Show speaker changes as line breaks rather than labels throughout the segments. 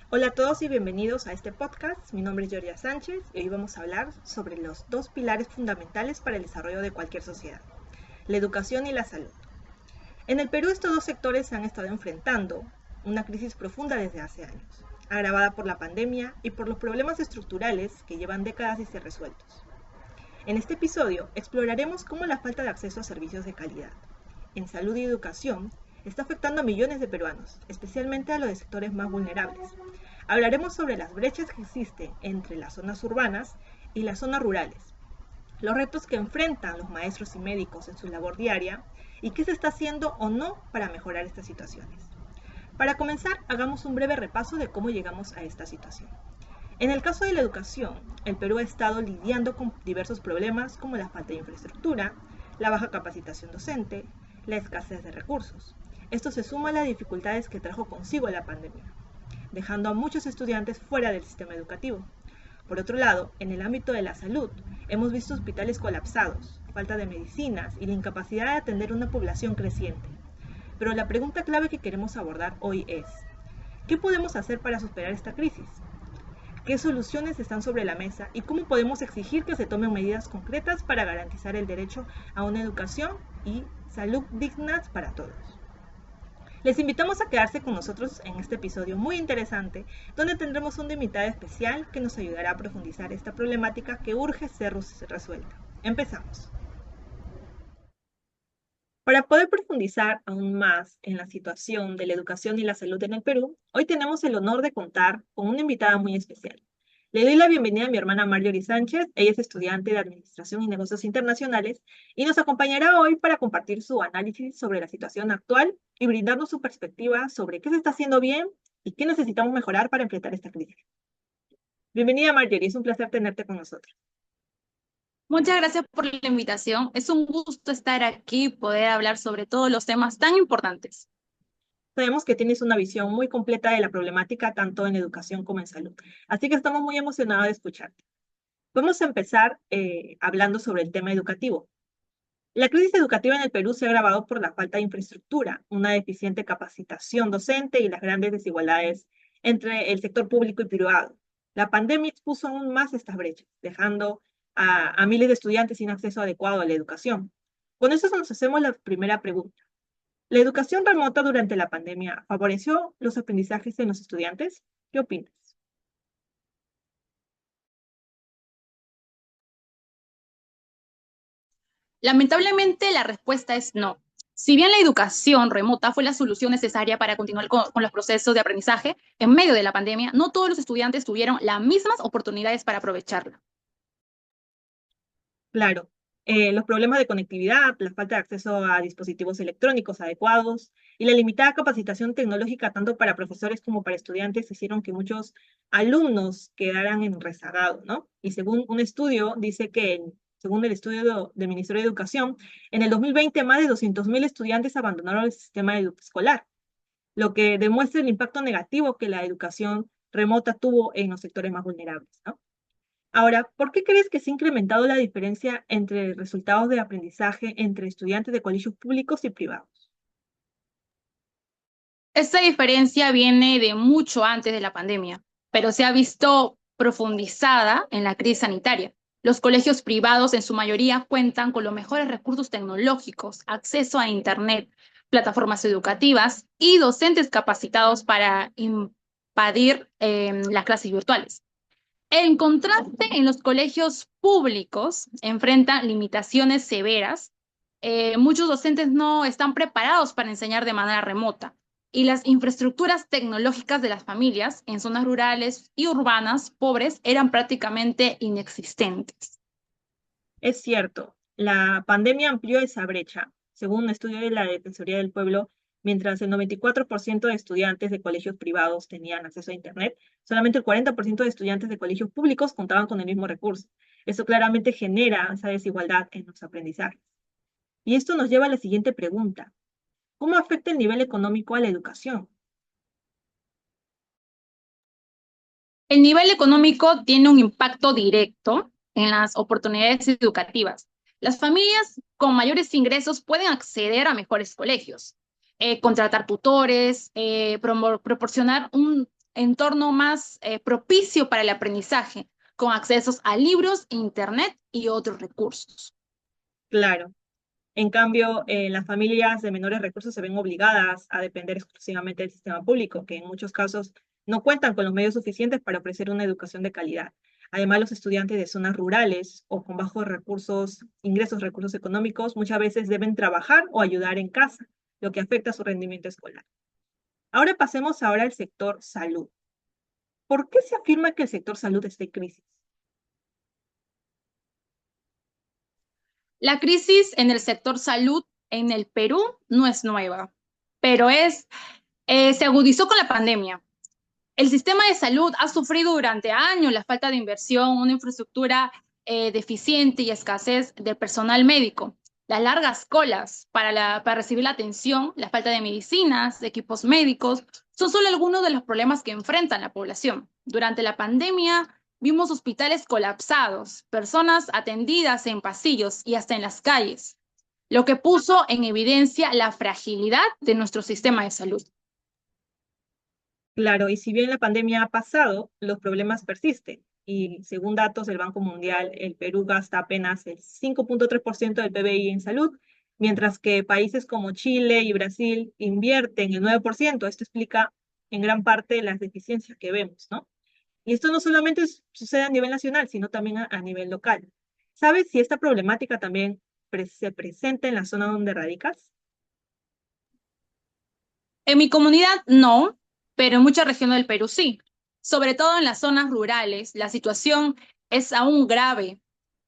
Hola a todos y bienvenidos a este podcast. Mi nombre es Georgia Sánchez y hoy vamos a hablar sobre los dos pilares fundamentales para el desarrollo de cualquier sociedad, la educación y la salud. En el Perú estos dos sectores se han estado enfrentando una crisis profunda desde hace años, agravada por la pandemia y por los problemas estructurales que llevan décadas sin ser resueltos. En este episodio exploraremos cómo la falta de acceso a servicios de calidad en salud y educación está afectando a millones de peruanos, especialmente a los de sectores más vulnerables. Hablaremos sobre las brechas que existen entre las zonas urbanas y las zonas rurales, los retos que enfrentan los maestros y médicos en su labor diaria y qué se está haciendo o no para mejorar estas situaciones. Para comenzar, hagamos un breve repaso de cómo llegamos a esta situación. En el caso de la educación, el Perú ha estado lidiando con diversos problemas como la falta de infraestructura, la baja capacitación docente, la escasez de recursos. Esto se suma a las dificultades que trajo consigo la pandemia, dejando a muchos estudiantes fuera del sistema educativo. Por otro lado, en el ámbito de la salud, hemos visto hospitales colapsados, falta de medicinas y la incapacidad de atender una población creciente. Pero la pregunta clave que queremos abordar hoy es, ¿qué podemos hacer para superar esta crisis? ¿Qué soluciones están sobre la mesa y cómo podemos exigir que se tomen medidas concretas para garantizar el derecho a una educación y salud dignas para todos? Les invitamos a quedarse con nosotros en este episodio muy interesante, donde tendremos una invitada especial que nos ayudará a profundizar esta problemática que urge ser resuelta. Empezamos. Para poder profundizar aún más en la situación de la educación y la salud en el Perú, hoy tenemos el honor de contar con una invitada muy especial. Le doy la bienvenida a mi hermana Marjorie Sánchez. Ella es estudiante de Administración y Negocios Internacionales y nos acompañará hoy para compartir su análisis sobre la situación actual y brindarnos su perspectiva sobre qué se está haciendo bien y qué necesitamos mejorar para enfrentar esta crisis. Bienvenida, Marjorie. Es un placer tenerte con nosotros.
Muchas gracias por la invitación. Es un gusto estar aquí y poder hablar sobre todos los temas tan importantes.
Sabemos que tienes una visión muy completa de la problemática tanto en educación como en salud, así que estamos muy emocionados de escucharte. Vamos a empezar hablando sobre el tema educativo. La crisis educativa en el Perú se ha agravado por la falta de infraestructura, una deficiente capacitación docente y las grandes desigualdades entre el sector público y privado. La pandemia expuso aún más estas brechas, dejando a miles de estudiantes sin acceso adecuado a la educación. Con eso nos hacemos la primera pregunta. ¿La educación remota durante la pandemia favoreció los aprendizajes en los estudiantes? ¿Qué opinas?
Lamentablemente, la respuesta es no. Si bien la educación remota fue la solución necesaria para continuar con los procesos de aprendizaje en medio de la pandemia, no todos los estudiantes tuvieron las mismas oportunidades para aprovecharla.
Claro, los problemas de conectividad, la falta de acceso a dispositivos electrónicos adecuados y la limitada capacitación tecnológica tanto para profesores como para estudiantes hicieron que muchos alumnos quedaran en rezagado, ¿no? Y según un estudio, dice que, según el estudio del Ministerio de Educación, en el 2020 más de 200.000 estudiantes abandonaron el sistema escolar, lo que demuestra el impacto negativo que la educación remota tuvo en los sectores más vulnerables, ¿no? Ahora, ¿por qué crees que se ha incrementado la diferencia entre resultados de aprendizaje entre estudiantes de colegios públicos y privados?
Esta diferencia viene de mucho antes de la pandemia, pero se ha visto profundizada en la crisis sanitaria. Los colegios privados en su mayoría cuentan con los mejores recursos tecnológicos, acceso a Internet, plataformas educativas y docentes capacitados para impartir las clases virtuales. En contraste, en los colegios públicos enfrentan limitaciones severas. Muchos docentes no están preparados para enseñar de manera remota y las infraestructuras tecnológicas de las familias en zonas rurales y urbanas pobres eran prácticamente inexistentes.
Es cierto, la pandemia amplió esa brecha. Según un estudio de la Defensoría del Pueblo, mientras el 94% de estudiantes de colegios privados tenían acceso a Internet, solamente el 40% de estudiantes de colegios públicos contaban con el mismo recurso. Eso claramente genera esa desigualdad en los aprendizajes. Y esto nos lleva a la siguiente pregunta. ¿Cómo afecta el nivel económico a la educación?
El nivel económico tiene un impacto directo en las oportunidades educativas. Las familias con mayores ingresos pueden acceder a mejores colegios, contratar tutores, proporcionar un entorno más propicio para el aprendizaje, con accesos a libros, internet y otros recursos.
Claro. En cambio, las familias de menores recursos se ven obligadas a depender exclusivamente del sistema público, que en muchos casos no cuentan con los medios suficientes para ofrecer una educación de calidad. Además, los estudiantes de zonas rurales o con bajos recursos, ingresos, recursos económicos, muchas veces deben trabajar o ayudar en casa, lo que afecta su rendimiento escolar. Ahora pasemos al sector salud. ¿Por qué se afirma que el sector salud está en crisis?
La crisis en el sector salud en el Perú no es nueva, pero se agudizó con la pandemia. El sistema de salud ha sufrido durante años la falta de inversión, una infraestructura deficiente y escasez de personal médico. Las largas colas para recibir la atención, la falta de medicinas, de equipos médicos, son solo algunos de los problemas que enfrentan la población. Durante la pandemia vimos hospitales colapsados, personas atendidas en pasillos y hasta en las calles, lo que puso en evidencia la fragilidad de nuestro sistema de salud.
Claro, y si bien la pandemia ha pasado, los problemas persisten. Y según datos del Banco Mundial, el Perú gasta apenas el 5,3% del PBI en salud, mientras que países como Chile y Brasil invierten el 9%. Esto explica en gran parte las deficiencias que vemos, ¿no? Y esto no solamente sucede a nivel nacional, sino también a nivel local. ¿Sabes si esta problemática también se presenta en la zona donde radicas?
En mi comunidad no, pero en muchas regiones del Perú sí. Sobre todo en las zonas rurales, la situación es aún grave.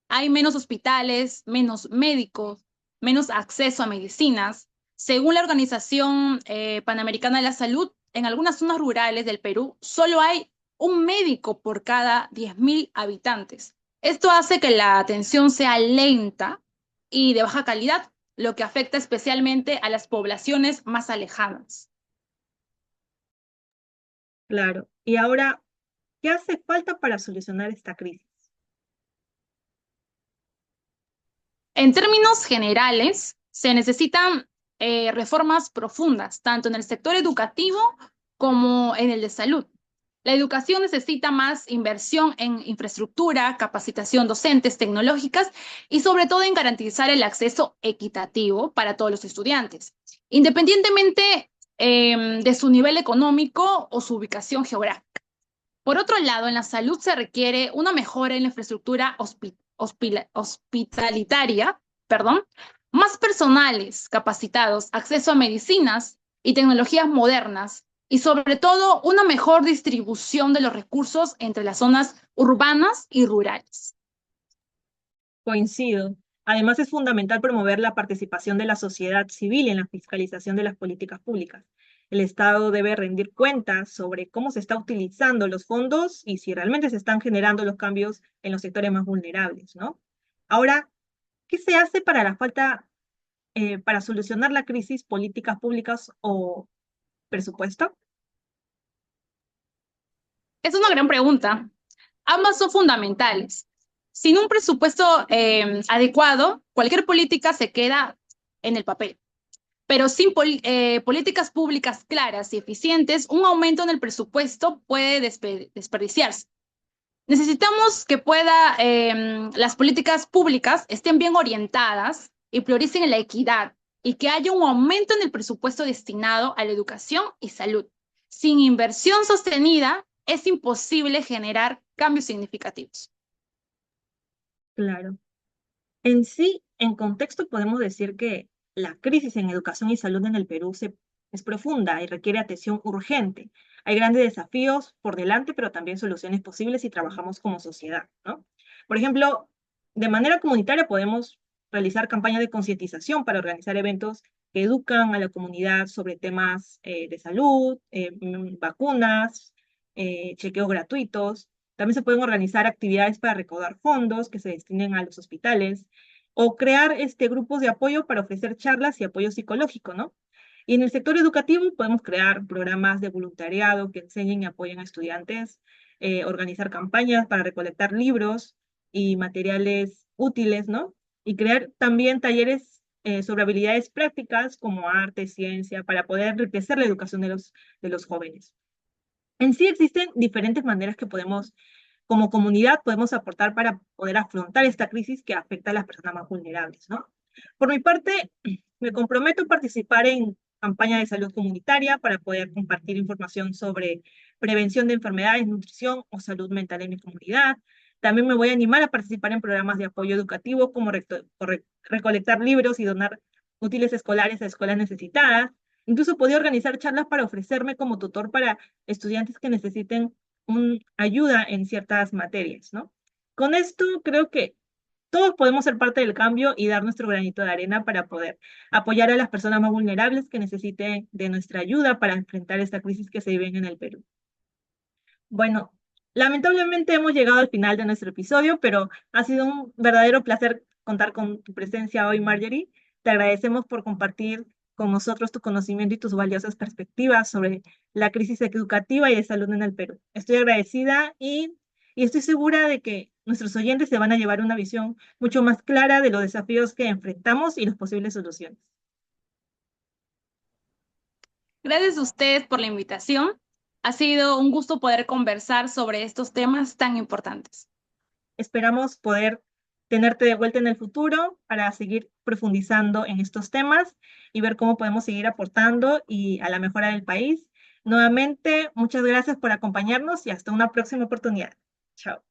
Hay menos hospitales, menos médicos, menos acceso a medicinas. Según la Organización Panamericana de la Salud, en algunas zonas rurales del Perú solo hay un médico por cada 10.000 habitantes. Esto hace que la atención sea lenta y de baja calidad, lo que afecta especialmente a las poblaciones más alejadas.
Claro. Y ahora, ¿qué hace falta para solucionar esta crisis?
En términos generales, se necesitan reformas profundas, tanto en el sector educativo como en el de salud. La educación necesita más inversión en infraestructura, capacitación docentes tecnológicas y sobre todo en garantizar el acceso equitativo para todos los estudiantes, independientemente de su nivel económico o su ubicación geográfica. Por otro lado, en la salud se requiere una mejora en la infraestructura hospitalitaria, perdón, más personales capacitados, acceso a medicinas y tecnologías modernas, y sobre todo una mejor distribución de los recursos entre las zonas urbanas y rurales.
Coincido. Además, es fundamental promover la participación de la sociedad civil en la fiscalización de las políticas públicas. El Estado debe rendir cuentas sobre cómo se está utilizando los fondos y si realmente se están generando los cambios en los sectores más vulnerables, ¿no? Ahora, ¿qué se hace para para solucionar la crisis, políticas públicas o presupuesto?
Es una gran pregunta. Ambas son fundamentales. Sin un presupuesto adecuado, cualquier política se queda en el papel. Pero sin políticas públicas claras y eficientes, un aumento en el presupuesto puede desperdiciarse. Necesitamos que las políticas públicas estén bien orientadas y prioricen en la equidad y que haya un aumento en el presupuesto destinado a la educación y salud. Sin inversión sostenida, es imposible generar cambios significativos.
Claro. En sí, en contexto, podemos decir que la crisis en educación y salud en el Perú es profunda y requiere atención urgente. Hay grandes desafíos por delante, pero también soluciones posibles si trabajamos como sociedad, ¿no? Por ejemplo, de manera comunitaria podemos realizar campañas de concientización para organizar eventos que educan a la comunidad sobre temas de salud, vacunas, chequeos gratuitos. También se pueden organizar actividades para recaudar fondos que se destinen a los hospitales o crear grupos de apoyo para ofrecer charlas y apoyo psicológico, ¿no? Y en el sector educativo podemos crear programas de voluntariado que enseñen y apoyen a estudiantes, organizar campañas para recolectar libros y materiales útiles, ¿no? Y crear también talleres sobre habilidades prácticas como arte, ciencia, para poder enriquecer la educación de los jóvenes. En sí existen diferentes maneras que podemos, como comunidad, podemos aportar para poder afrontar esta crisis que afecta a las personas más vulnerables, ¿no? Por mi parte, me comprometo a participar en campañas de salud comunitaria para poder compartir información sobre prevención de enfermedades, nutrición o salud mental en mi comunidad. También me voy a animar a participar en programas de apoyo educativo como recolectar libros y donar útiles escolares a escuelas necesitadas. Incluso podía organizar charlas para ofrecerme como tutor para estudiantes que necesiten ayuda en ciertas materias, ¿no? Con esto creo que todos podemos ser parte del cambio y dar nuestro granito de arena para poder apoyar a las personas más vulnerables que necesiten de nuestra ayuda para enfrentar esta crisis que se vive en el Perú. Bueno, lamentablemente hemos llegado al final de nuestro episodio, pero ha sido un verdadero placer contar con tu presencia hoy, Marjorie. Te agradecemos por compartir con nosotros tu conocimiento y tus valiosas perspectivas sobre la crisis educativa y de salud en el Perú. Estoy agradecida y estoy segura de que nuestros oyentes se van a llevar una visión mucho más clara de los desafíos que enfrentamos y las posibles soluciones.
Gracias a ustedes por la invitación. Ha sido un gusto poder conversar sobre estos temas tan importantes.
Esperamos poder tenerte de vuelta en el futuro para seguir profundizando en estos temas y ver cómo podemos seguir aportando y a la mejora del país. Nuevamente, muchas gracias por acompañarnos y hasta una próxima oportunidad. Chao.